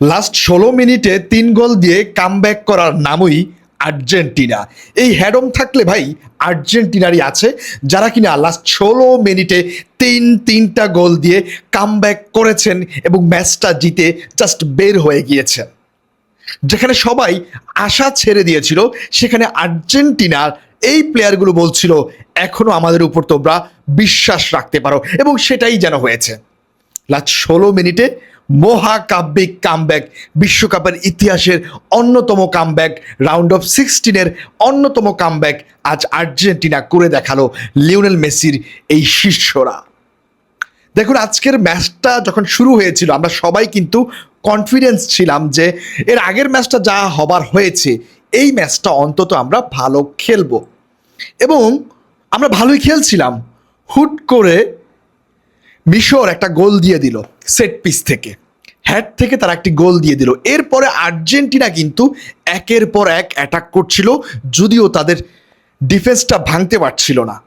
Last ১৬ মিনিটে ৩ গোল দিয়ে comeback করার নামই আর্জেন্টিনা। এই হ্যাডম থাকলে ভাই আর্জেন্টিনারই আছে, যারা কিনা লাস্ট ১৬ মিনিটে তিনটা গোল দিয়ে কামব্যাক করেছেন এবং ম্যাচটা জিতে জাস্ট বের হয়ে গিয়েছেন। যেখানে সবাই আশা ছেড়ে দিয়েছিল, সেখানে আর্জেন্টিনার এই প্লেয়ারগুলো বলছিল এখনো আমাদের উপর তোমরা বিশ্বাস রাখতে পারো, এবং সেটাই যেন হয়েছে। লাস্ট ১৬ মিনিটে মহাকাব্যিক কামব্যাক, বিশ্বকাপের ইতিহাসের অন্যতম কামব্যাক, রাউন্ড অফ 16-এর অন্যতম কামব্যাক আজ আর্জেন্টিনা করে দেখালো লিওনেল মেসির এই শিষ্যরা। দেখুন, আজকের ম্যাচটা যখন শুরু হয়েছিল আমরা সবাই কিন্তু কনফিডেন্স ছিলাম যে এর আগের ম্যাচটা যা হবার হয়েছে এই ম্যাচটা অন্তত আমরা ভালো খেলবো, এবং আমরা ভালোই খেলছিলাম। হুট করে মিশর একটা গোল দিয়ে দিল সেট পিস থেকে, হ্যাড থেকে তারা একটি গোল দিয়ে দিল। এরপরে আর্জেন্টিনা কিন্তু একের পর এক অ্যাটাক করছিল, যদিও তাদের ডিফেন্সটা ভাঙতে পারছিল না।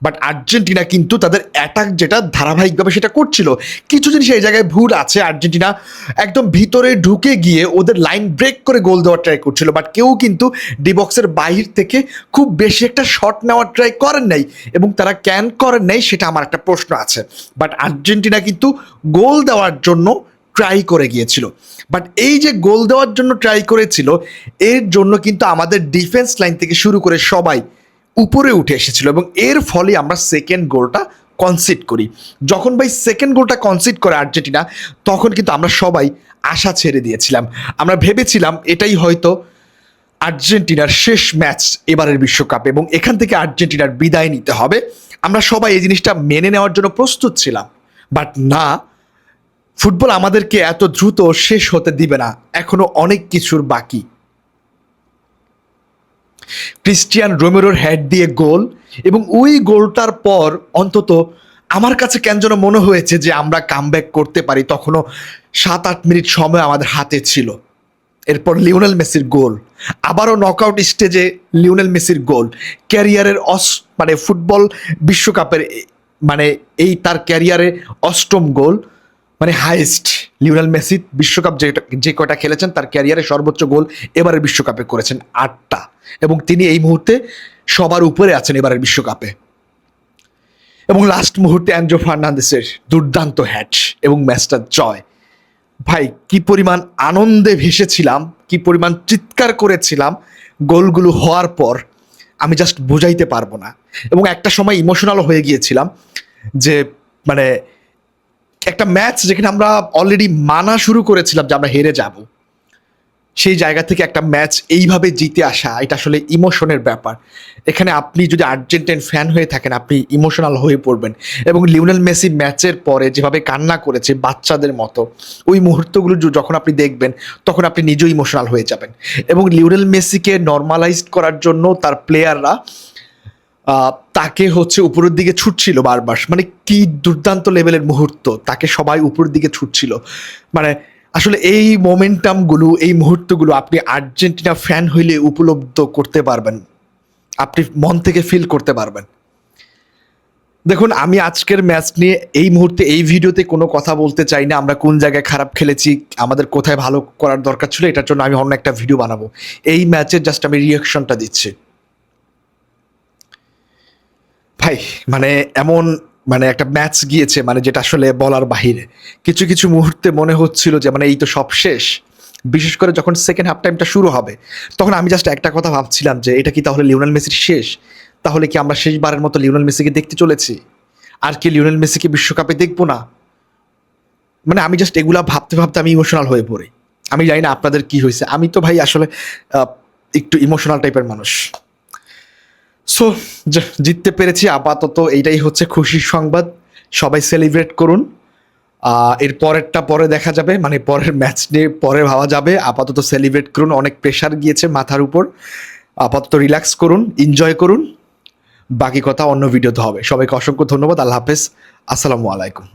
বাট আর্জেন্টিনা কিন্তু তাদের অ্যাটাক যেটা ধারাবাহিকভাবে সেটা করছিল। কিছু জিনিস এই জায়গায় ভুল আছে, আর্জেন্টিনা একদম ভিতরে ঢুকে গিয়ে ওদের লাইন ব্রেক করে গোল দেওয়ার ট্রাই করছিল, বাট কেউ কিন্তু ডিবক্সের বাহির থেকে খুব বেশি একটা শট নেওয়ার ট্রাই করেন নাই, এবং তারা ক্যান করেন নাই সেটা আমার একটা প্রশ্ন আছে। বাট আর্জেন্টিনা কিন্তু গোল দেওয়ার জন্য ট্রাই করে গিয়েছিল। বাট এই যে গোল দেওয়ার জন্য ট্রাই করেছিল, এর জন্য কিন্তু আমাদের ডিফেন্স লাইন থেকে শুরু করে সবাই উপরে উঠে এসেছিল, এবং এর ফলে আমরা সেকেন্ড গোলটা কনসিড করি। যখন ভাই সেকেন্ড গোলটা কনসিড করে আর্জেন্টিনা, তখন কিন্তু আমরা সবাই আশা ছেড়ে দিয়েছিলাম। আমরা ভেবেছিলাম এটাই হয়তো আর্জেন্টিনার শেষ ম্যাচ এবারের বিশ্বকাপে, এবং এখান থেকে আর্জেন্টিনার বিদায় নিতে হবে। আমরা সবাই এই জিনিসটা মেনে নেওয়ার জন্য প্রস্তুত ছিলাম। বাট না, ফুটবল আমাদেরকে এত দ্রুত শেষ হতে দিবে না, এখনো অনেক কিছুর বাকি। ক্রিস্টিয়ান রোমেরোর হেড দিয়ে গোল, এবং ওই গোলটার পর অন্তত আমার কাছে কেন যেন মনে হয়েছে যে আমরা কামব্যাক করতে পারি। তখনও ৭-৮ মিনিট সময় আমাদের হাতে ছিল। এরপর লিওনেল মেসির গোল, আবারও নকআউট স্টেজে লিওনেল মেসির গোল, ক্যারিয়ারের মানে ফুটবল বিশ্বকাপের মানে এই তার ক্যারিয়ারে ৮ম গোল, মানে হাইয়েস্ট। লিওনেল মেসি বিশ্বকাপ যে কয়টা খেলেছেন তার ক্যারিয়ারে সর্বোচ্চ গোল এবারের বিশ্বকাপে করেছেন ৮টা, এবং তিনি এই মুহূর্তে সবার উপরে আছেন এবারের বিশ্বকাপে। এবং লাস্ট মুহূর্তে অ্যানজো ফার্নান্দেসের দুর্দান্ত হ্যাট এবং ম্যাচটা জয়। ভাই, কি পরিমাণ আনন্দে ভেসেছিলাম, কি পরিমাণ চিৎকার করেছিলাম গোলগুলো হওয়ার পর, আমি জাস্ট বোঝাইতে পারবো না। এবং একটা সময় ইমোশনাল হয়ে গিয়েছিলাম যে মানে একটা ম্যাচ যেখানে আমরা অলরেডি মানা শুরু করেছিলাম যে আমরা হেরে যাব, সেই জায়গা থেকে একটা ম্যাচ এইভাবে জিতে আসা, এটা আসলে ইমোশনের ব্যাপার। এখানে আপনি যদি আর্জেন্টাইন ফ্যান হয়ে থাকেন, আপনি ইমোশনাল হয়ে পড়বেন। এবং লিওনেল মেসি ম্যাচের পরে যেভাবে কান্না করেছে বাচ্চাদের মতো, ওই মুহূর্তগুলো যখন আপনি দেখবেন তখন আপনি নিজেও ইমোশনাল হয়ে যাবেন। এবং লিওনেল মেসিকে নর্মালাইজড করার জন্য তার প্লেয়াররা তাকে হচ্ছে উপরের দিকে ছুটছিল বারবার। মানে কি দুর্দান্ত লেভেলের মুহূর্ত, তাকে সবাই উপরের দিকে ছুটছিল। মানে আসলে এই মোমেন্টামগুলো, এই মুহূর্তগুলো আপনি আর্জেন্টিনা ফ্যান হইলে উপলব্ধ করতে পারবেন, আপনি মন থেকে ফিল করতে পারবেন। দেখুন, আমি আজকের ম্যাচ নিয়ে এই মুহূর্তে এই ভিডিওতে কোনো কথা বলতে চাই না। আমরা কোন জায়গায় খারাপ খেলেছি, আমাদের কোথায় ভালো করার দরকার ছিল, এটার জন্য আমি অন্য একটা ভিডিও বানাবো। এই ম্যাচের জাস্ট আমি রিয়াকশনটা দিচ্ছি। ভাই, মানে এমন মানে একটা ম্যাচ গিয়েছে মানে যেটা আসলে বলার বাহিরে। কিছু কিছু মুহূর্তে মনে হচ্ছিল যে মানে এই তো সব শেষ। বিশেষ করে যখন সেকেন্ড হাফ টাইমটা শুরু হবে, তখন আমি জাস্ট একটা কথা ভাবছিলাম যে এটা কি তাহলে লিওনেল মেসির শেষ? তাহলে কি আমরা শেষবারের মতো লিওনেল মেসিকে দেখতে চলেছি? আর কি লিওনেল মেসিকে বিশ্বকাপে দেখবো না? মানে আমি জাস্ট এগুলা ভাবতে ভাবতে আমি ইমোশনাল হয়ে পড়ি। আমি জানি না আপনাদের কি হয়েছে, আমি তো ভাই আসলে একটু ইমোশনাল টাইপের মানুষ। সো জিততে পেরেছি, আপাতত এইটাই হচ্ছে খুশির সংবাদ। সবাই সেলিব্রেট করুন। এর পরেরটা পরে দেখা যাবে, মানে পরের ম্যাচ নিয়ে পরে ভাবা যাবে। আপাতত সেলিব্রেট করুন, অনেক প্রেশার গিয়েছে মাথার উপর। আপাতত রিল্যাক্স করুন, এনজয় করুন। বাকি কথা অন্য ভিডিওতে হবে। সবাইকে অসংখ্য ধন্যবাদ। আল্লাহ হাফেজ, আসসালামু আলাইকুম।